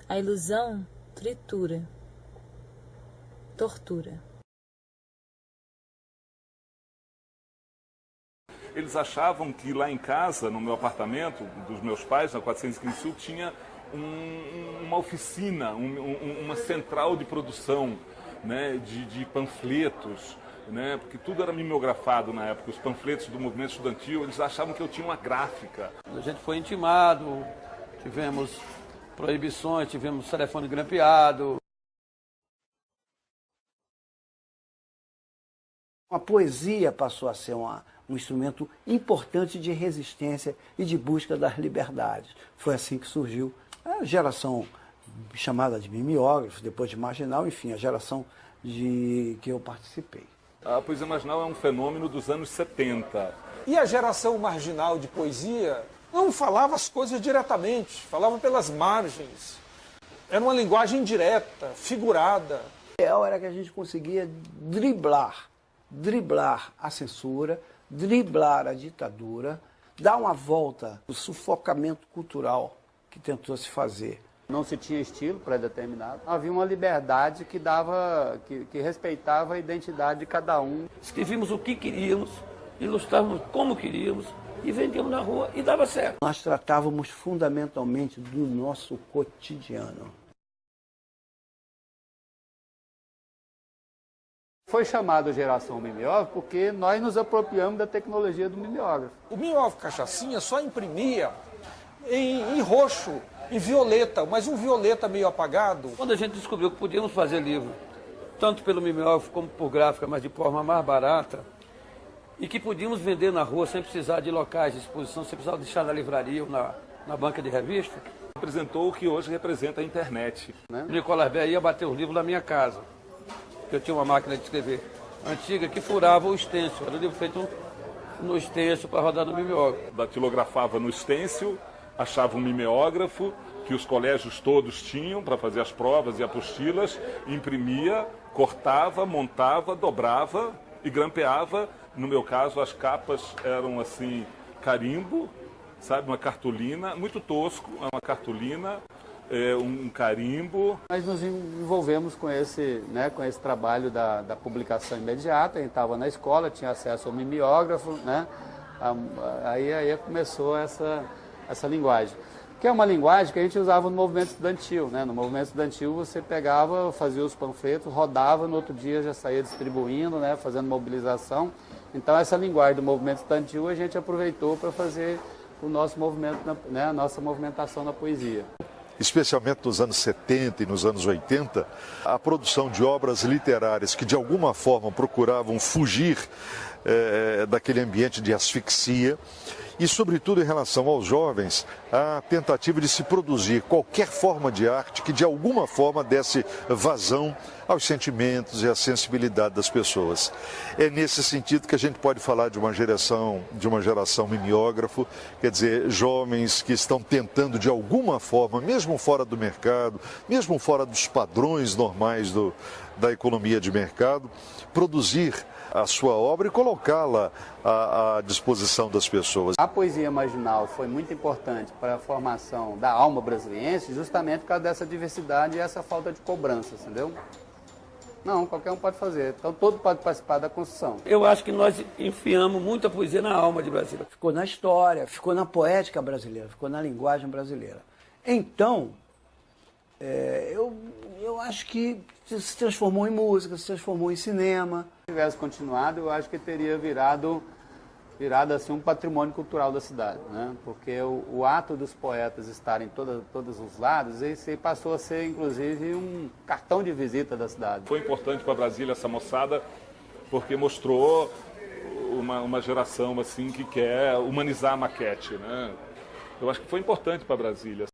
A ilusão tritura, tortura. Eles achavam que lá em casa, no meu apartamento dos meus pais, na 415 Sul, tinha uma oficina, uma central de produção, né, de panfletos, né, porque tudo era mimeografado na época, os panfletos do movimento estudantil, eles achavam que eu tinha uma gráfica. A gente foi intimado, tivemos proibições, tivemos telefone grampeado. A poesia passou a ser um instrumento importante de resistência e de busca das liberdades. Foi assim que surgiu a geração chamada de mimeógrafos, depois de marginal, enfim, a geração que eu participei. A poesia marginal é um fenômeno dos anos 70. E a geração marginal de poesia não falava as coisas diretamente, falava pelas margens. Era uma linguagem direta, figurada. O ideal era que a gente conseguia driblar a censura, driblar a ditadura, dar uma volta no sufocamento cultural que tentou se fazer. Não se tinha estilo pré-determinado. Havia uma liberdade que respeitava a identidade de cada um. Escrevíamos o que queríamos, ilustrávamos como queríamos e vendíamos na rua e dava certo. Nós tratávamos fundamentalmente do nosso cotidiano. Foi chamado geração mimeógrafo porque nós nos apropriamos da tecnologia do mimeógrafo. O mimeógrafo Cachaçinha só imprimia em roxo, em violeta, mas um violeta meio apagado. Quando a gente descobriu que podíamos fazer livro, tanto pelo mimeógrafo como por gráfica, mas de forma mais barata, e que podíamos vender na rua sem precisar de locais de exposição, sem precisar deixar na livraria ou na banca de revista. Representou o que hoje representa a internet. O Nicolas Bé ia bater os livros na minha casa, porque eu tinha uma máquina de escrever antiga que furava o stencil. Era um livro feito no stencil para rodar no mimeógrafo. Datilografava no stencil, achava um mimeógrafo que os colégios todos tinham para fazer as provas e apostilas, imprimia, cortava, montava, dobrava e grampeava. No meu caso, as capas eram assim, carimbo, sabe, uma cartolina, muito tosco, uma cartolina, um carimbo. Nós nos envolvemos com esse trabalho da publicação imediata. A gente estava na escola, tinha acesso ao mimeógrafo, né? Aí começou essa linguagem, que é uma linguagem que a gente usava no movimento estudantil, né? No movimento estudantil você pegava, fazia os panfletos, rodava, no outro dia já saía distribuindo, né? Fazendo mobilização. Então essa linguagem do movimento estudantil a gente aproveitou para fazer o nosso movimento, né? A nossa movimentação na poesia. Especialmente nos anos 70 e nos anos 80, a produção de obras literárias que de alguma forma procuravam fugir daquele ambiente de asfixia e, sobretudo, em relação aos jovens, a tentativa de se produzir qualquer forma de arte que de alguma forma desse vazão aos sentimentos e à sensibilidade das pessoas. É nesse sentido que a gente pode falar de uma geração mimeógrafo, quer dizer, jovens que estão tentando de alguma forma, mesmo fora do mercado, mesmo fora dos padrões normais da economia de mercado, produzir a sua obra e colocá-la à disposição das pessoas. A poesia marginal foi muito importante para a formação da alma brasiliense, justamente por causa dessa diversidade e essa falta de cobrança, entendeu? Não, qualquer um pode fazer, então todo pode participar da construção. Eu acho que nós enfiamos muita poesia na alma de Brasília. Ficou na história, ficou na poética brasileira, ficou na linguagem brasileira. Então, eu acho que se transformou em música, se transformou em cinema. Se tivesse continuado, eu acho que teria virado assim um patrimônio cultural da cidade, né? Porque o ato dos poetas estarem em todos os lados, isso aí passou a ser, inclusive, um cartão de visita da cidade. Foi importante para Brasília essa moçada, porque mostrou uma geração assim que quer humanizar a maquete, né? Eu acho que foi importante para Brasília.